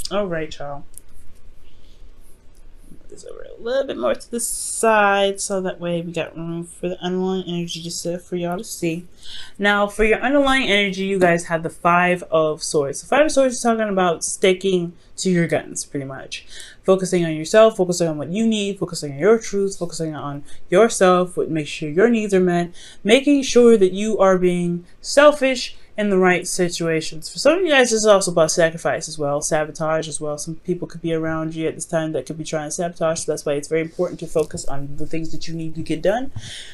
All right, y'all. This over a little bit more to the side so that way we got room for the underlying energy just for y'all to see. Now, for your underlying energy, you guys have the Five of Swords. The Five of Swords is talking about sticking to your guns, pretty much. Focusing on yourself, focusing on what you need, focusing on your truth, focusing on yourself, make sure your needs are met, making sure that you are being selfish in the right situations. For some of you guys, this is also about sacrifice as well, sabotage as well. Some people could be around you at this time that could be trying to sabotage, so that's why it's very important to focus on the things that you need to get done.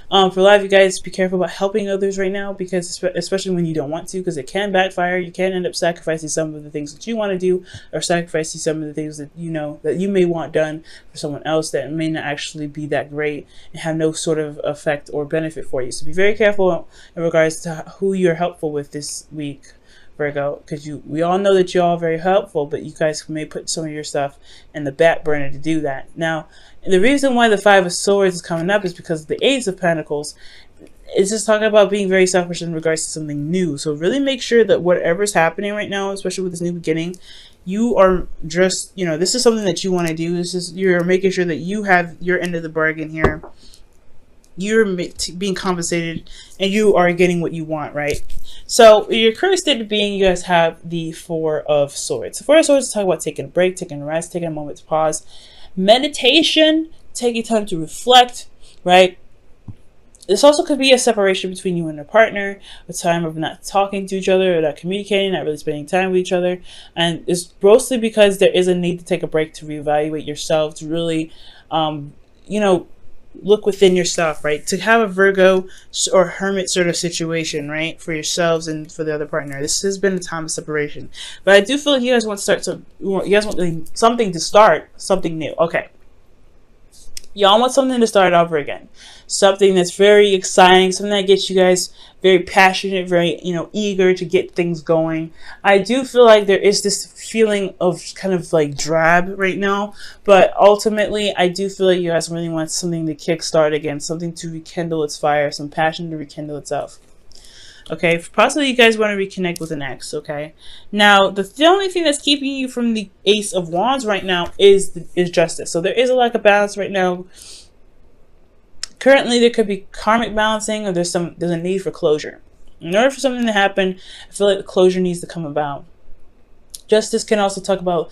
For a lot of you guys, be careful about helping others right now, because especially when you don't want to, because it can backfire. You can end up sacrificing some of the things that you want to do, or sacrificing some of the things that you know that you may want done for someone else that may not actually be that great and have no sort of effect or benefit for you. So be very careful in regards to who you're helpful with this week, Virgo, because we all know that you're all very helpful, but you guys may put some of your stuff in the back burner to do that. Now, the reason why the Five of Swords is coming up is because of the Ace of Pentacles. It's just talking about being very selfish in regards to something new. So really make sure that whatever's happening right now, especially with this new beginning, you are just, this is something that you want to do. You're making sure that you have your end of the bargain here. You're being compensated and you are getting what you want, right? So your current state of being, you guys have the Four of Swords. The Four of Swords is talking about taking a break, taking a rest, taking a moment to pause. Meditation, taking time to reflect, right? This also could be a separation between you and your partner, a time of not talking to each other, or not communicating, not really spending time with each other. And it's mostly because there is a need to take a break to reevaluate yourself, to really, look within yourself, right? To have a Virgo or Hermit sort of situation, right? For yourselves and for the other partner. This has been a time of separation. But I do feel like you guys want something to start, something new. Okay. Y'all want something to start over again. Something that's very exciting, something that gets you guys very passionate, very, eager to get things going. I do feel like there is this feeling of kind of like drab right now, but ultimately I do feel like you guys really want something to kickstart again, something to rekindle its fire, some passion to rekindle itself. Okay, possibly you guys want to reconnect with an ex, okay? Now, the only thing that's keeping you from the Ace of Wands right now is justice. So there is a lack of balance right now. Currently, there could be karmic balancing, or there's a need for closure. In order for something to happen, I feel like the closure needs to come about. Justice can also talk about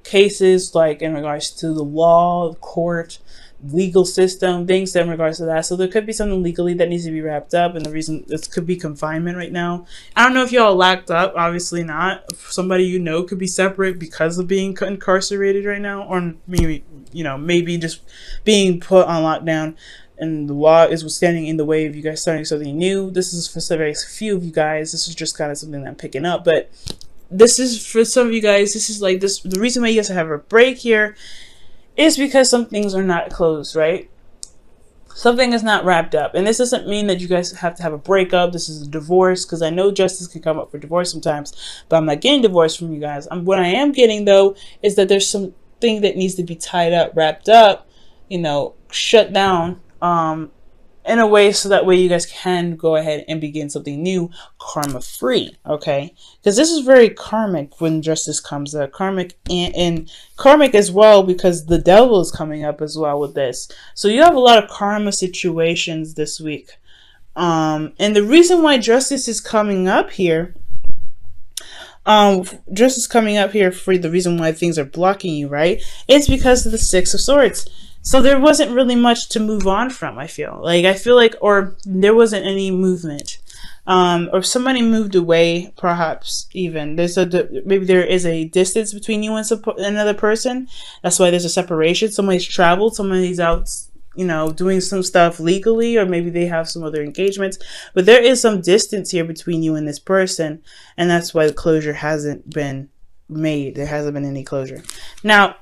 cases like in regards to the law, the court, legal system, things in regards to that. So there could be something legally that needs to be wrapped up, and the reason this could be confinement right now. I don't know if y'all locked up, obviously not. Somebody could be separate because of being incarcerated right now, or maybe just being put on lockdown, and the law is standing in the way of you guys starting something new. This is for very few of you guys. This is just kind of something that I'm picking up, but this is for some of you guys. This is like this. The reason why you guys have a break here is because some things are not closed, right? Something is not wrapped up. And this doesn't mean that you guys have to have a breakup. This is a divorce, because I know justice can come up for divorce sometimes, but I'm not getting divorced from you guys. What I am getting, though, is that there's something that needs to be tied up, wrapped up, shut down, in a way so that way you guys can go ahead and begin something new, karma free, okay? Because this is very karmic when justice comes up, karmic and karmic as well, because the devil is coming up as well with this. So you have a lot of karma situations this week, and the reason why justice is coming up here, justice coming up here for the reason why things are blocking you, right? It's because of the Six of Swords. So there wasn't really much to move on from, I feel like, or there wasn't any movement. Or somebody moved away, perhaps even. Maybe there is a distance between you and another person. That's why there's a separation. Somebody's traveled, somebody's out, doing some stuff legally, or maybe they have some other engagements. But there is some distance here between you and this person, and that's why the closure hasn't been made. There hasn't been any closure. Now,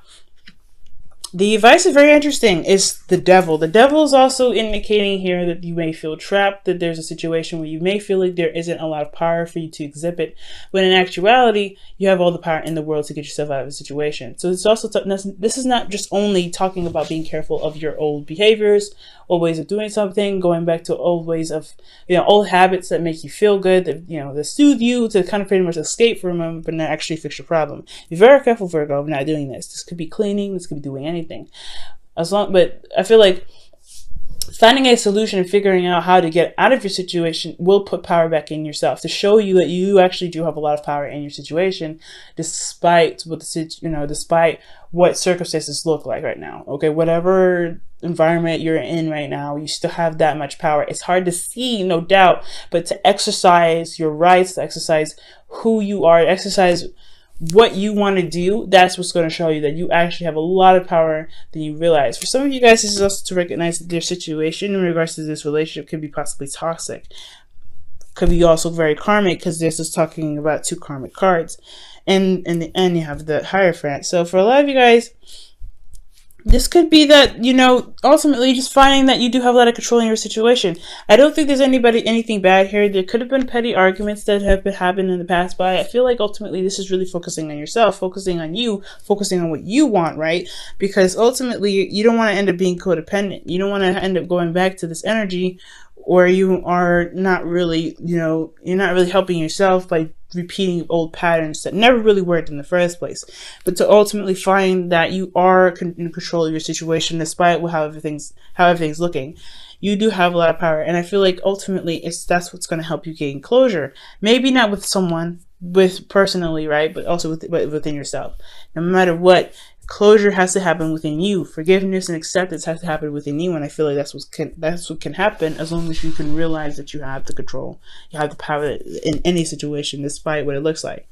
The advice is very interesting. It's the devil. The devil is also indicating here that you may feel trapped, that there's a situation where you may feel like there isn't a lot of power for you to exhibit, when in actuality, you have all the power in the world to get yourself out of a situation. So it's also, this is not just only talking about being careful of your old behaviors, old ways of doing something, going back to old ways of, old habits that make you feel good, that, that soothe you, to kind of pretty much escape from them, but not actually fix your problem. Be very careful, Virgo, of not doing this. This could be cleaning, this could be doing anything. But I feel like finding a solution and figuring out how to get out of your situation will put power back in yourself, to show you that you actually do have a lot of power in your situation, despite what despite what circumstances look like right now. Okay, whatever environment you're in right now, you still have that much power. It's hard to see, no doubt, but to exercise your rights, to exercise who you are, exercise what you want to do, that's what's going to show you that you actually have a lot of power than you realize. For some of you guys, this is also to recognize that their situation in regards to this relationship could be possibly toxic. Could be also very karmic, because this is talking about 2 karmic cards. And in the end, you have the Hierophant. So for a lot of you guys, this could be that, ultimately just finding that you do have a lot of control in your situation. I don't think there's anything bad here. There could have been petty arguments that have happened in the past, but I feel like ultimately this is really focusing on yourself, focusing on you, focusing on what you want, right? Because ultimately you don't want to end up being codependent. You don't want to end up going back to this energy where you are not really, you're not really helping yourself by repeating old patterns that never really worked in the first place, but to ultimately find that you are in control of your situation despite how everything's looking. You do have a lot of power, and I feel like ultimately that's what's going to help you gain closure. Maybe not with someone, personally, right, but also within yourself. No matter what, closure has to happen within you. Forgiveness and acceptance has to happen within you, and I feel like that's what can happen as long as you can realize that you have the control, you have the power in any situation, despite what it looks like.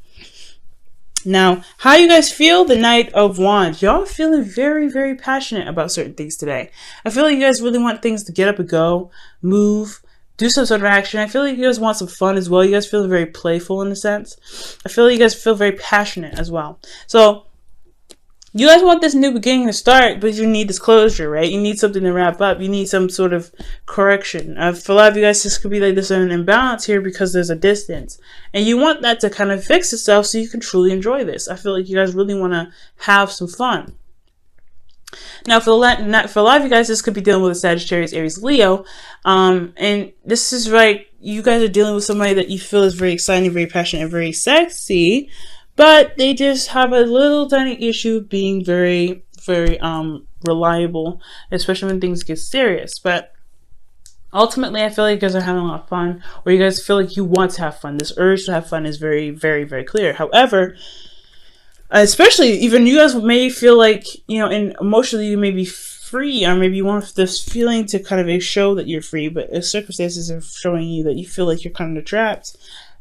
Now, how you guys feel? The Knight of Wands. Y'all feeling very, very passionate about certain things today. I feel like you guys really want things to get up and go, move, do some sort of action. I feel like you guys want some fun as well. You guys feel very playful in a sense. I feel like you guys feel very passionate as well. So you guys want this new beginning to start, but you need this closure, right? You need something to wrap up. You need some sort of correction. For a lot of you guys, this could be like there's an imbalance here because there's a distance. And you want that to kind of fix itself so you can truly enjoy this. I feel like you guys really want to have some fun. Now, for a lot of you guys, this could be dealing with a Sagittarius, Aries, Leo. And this is right, you guys are dealing with somebody that you feel is very exciting, very passionate, and very sexy. But they just have a little tiny issue being very, very reliable, especially when things get serious. But ultimately, I feel like you guys are having a lot of fun, or you guys feel like you want to have fun. This urge to have fun is very, very, very clear. However, especially even you guys may feel like, and emotionally you may be free, or maybe you want this feeling to kind of show that you're free, but circumstances are showing you that you feel like you're kind of trapped.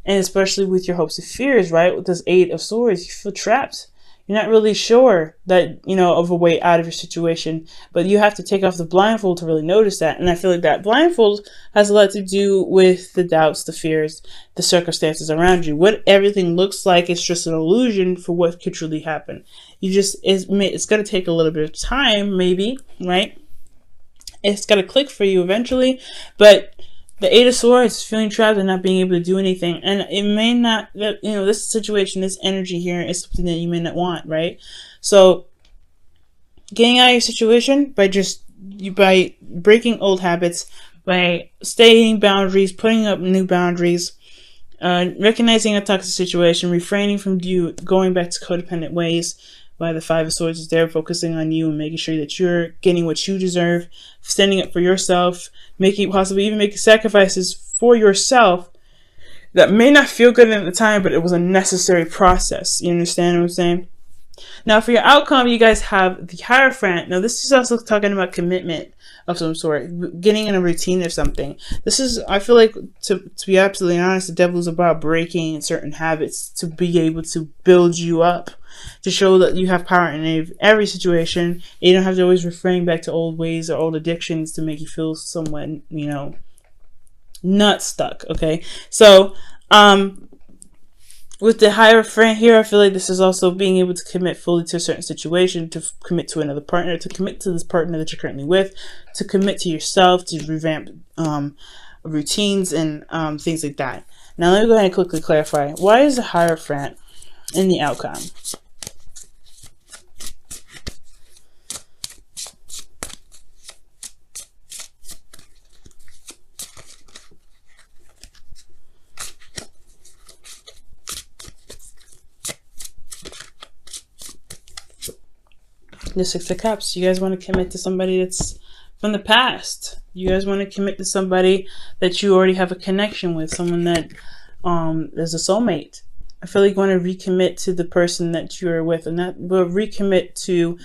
And especially with your hopes and fears, right? With this 8 of Swords, you feel trapped. You're not really sure that, of a way out of your situation, but you have to take off the blindfold to really notice that. And I feel like that blindfold has a lot to do with the doubts, the fears, the circumstances around you. What everything looks like is just an illusion for what could truly happen. It's going to take a little bit of time, maybe, right? It's going to click for you eventually, but the 8 of Swords is feeling trapped and not being able to do anything. And it may not, this situation, this energy here is something that you may not want, right? So getting out of your situation by breaking old habits, by stating boundaries, putting up new boundaries, recognizing a toxic situation, refraining from going back to codependent ways. By the 5 of Swords is there, focusing on you and making sure that you're getting what you deserve, standing up for yourself, possibly even making sacrifices for yourself that may not feel good at the time, but it was a necessary process. You understand what I'm saying? Now, for your outcome, you guys have the Hierophant. Now, this is also talking about commitment of some sort, getting in a routine of something. I feel like, to be absolutely honest, the devil is about breaking certain habits to be able to build you up, to show that you have power in every situation. You don't have to always refrain back to old ways or old addictions to make you feel somewhat, not stuck, okay? So, With the Hierophant here, I feel like this is also being able to commit fully to a certain situation, to commit to another partner, to commit to this partner that you're currently with, to commit to yourself, to revamp routines and things like that. Now let me go ahead and quickly clarify. Why is the Hierophant in the outcome? The Six of Cups. You guys want to commit to somebody that's from the past. You guys want to commit to somebody that you already have a connection with, someone that is a soulmate. I feel like you want to recommit to the person that you're with, and that will recommit to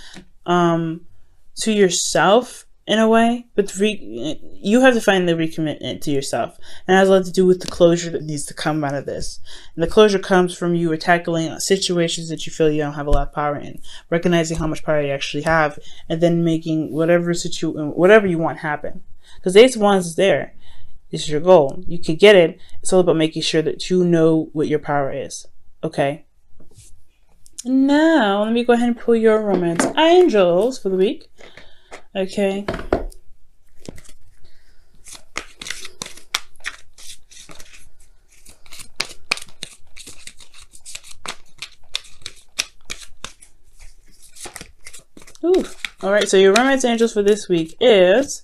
yourself in a way. But you have to find the recommitment to yourself, and it has a lot to do with the closure that needs to come out of this. And the closure comes from you tackling situations that you feel you don't have a lot of power in, recognizing how much power you actually have, and then making whatever you want happen. Because the Ace of Wands is there. It's your goal. You can get it. It's all about making sure that you know what your power is. Okay. Now let me go ahead and pull your romance angels for the week. Okay. Ooh. All right. So your romance angels for this week is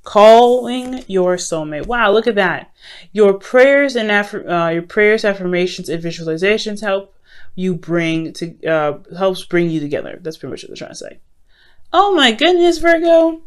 calling your soulmate. Wow, look at that. Your prayers and affirmations, and visualizations helps bring you together. That's pretty much what they're trying to say. Oh my goodness, Virgo.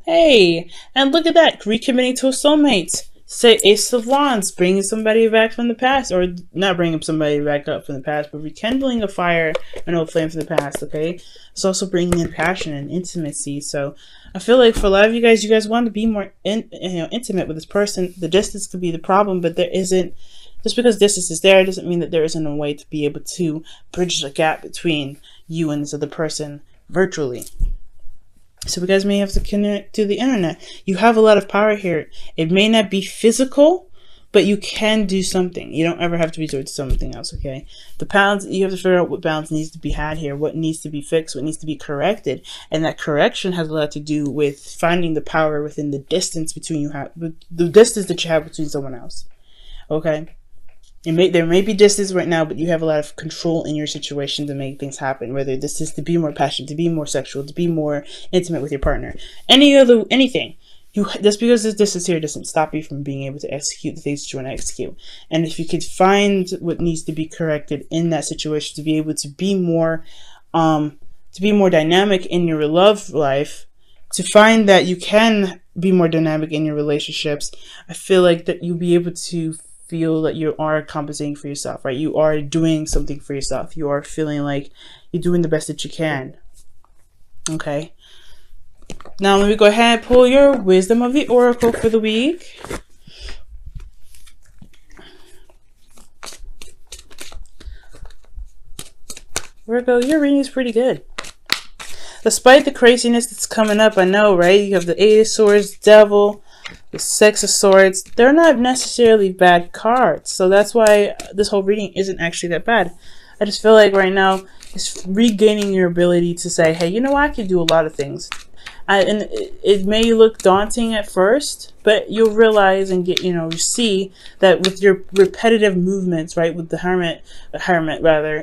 Hey, and look at that. Recommitting to a soulmate. Say Ace of Wands, bringing somebody back from the past, or not bringing somebody back up from the past, but rekindling a fire, an old flame from the past. Okay, it's also bringing in passion and intimacy. So I feel like for a lot of you guys want to be more intimate with this person. The distance could be the problem, but there isn't. Just because distance is there, doesn't mean that there isn't a way to be able to bridge the gap between you and this other person virtually. So you guys may have to connect to the internet. You have a lot of power here. It may not be physical, but you can do something. You don't ever have to resort to something else, okay? The balance, you have to figure out what balance needs to be had here, what needs to be fixed, what needs to be corrected. And that correction has a lot to do with finding the power within the distance the distance that you have between someone else, okay? There may be distance right now, but you have a lot of control in your situation to make things happen. Whether this is to be more passionate, to be more sexual, to be more intimate with your partner, anything. Just because there's distance here doesn't stop you from being able to execute the things that you want to execute. And if you could find what needs to be corrected in that situation to be able to be more dynamic in your love life, to find that you can be more dynamic in your relationships, I feel like that you'll be able to feel that you are compensating for yourself, right? You are doing something for yourself. You are feeling like you're doing the best that you can. Okay. Now let me go ahead and pull your wisdom of the oracle for the week. Virgo, your reading is pretty good. Despite the craziness that's coming up, I know, right? You have the Eight of Swords, Devil, the Six of Swords. They're not necessarily bad cards. So that's why this whole reading isn't actually that bad. I just feel like right now it's regaining your ability to say, hey, you know what? I can do a lot of things. And it may look daunting at first, but you'll realize and you see that with your repetitive movements, right? With the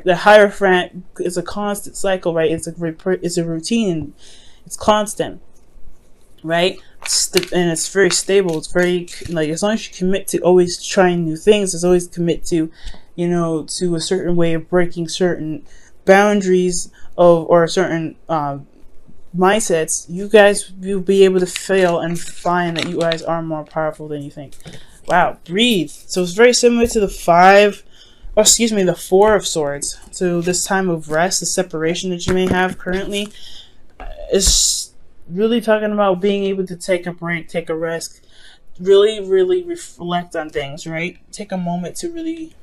the Hierophant is a constant cycle, right? It's a routine. It's constant, right? And it's very stable. It's very, like, as long as you commit to always trying new things, as always commit to, to a certain way of breaking certain boundaries or certain mindsets, you'll be able to fail and find that you guys are more powerful than you think. Wow, breathe. So it's very similar to the the Four of Swords. So this time of rest, the separation that you may have currently, is really talking about being able to take a break, take a rest, really, really reflect on things, right? Take a moment to really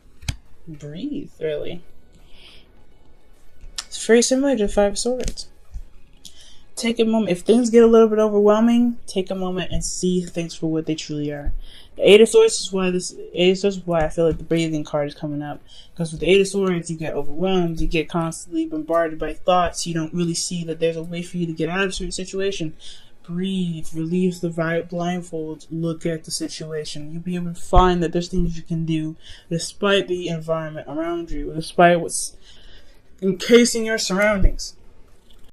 breathe, really. It's very similar to the Five of Swords. take a moment. If things get a little bit overwhelming, take a moment and see things for what they truly are. The Eight of Swords is why I feel like the breathing card is coming up. Because with the Eight of Swords, you get overwhelmed, you get constantly bombarded by thoughts, you don't really see that there's a way for you to get out of a certain situation. Breathe, release the blindfold, look at the situation. You'll be able to find that there's things you can do despite the environment around you, despite what's encasing your surroundings.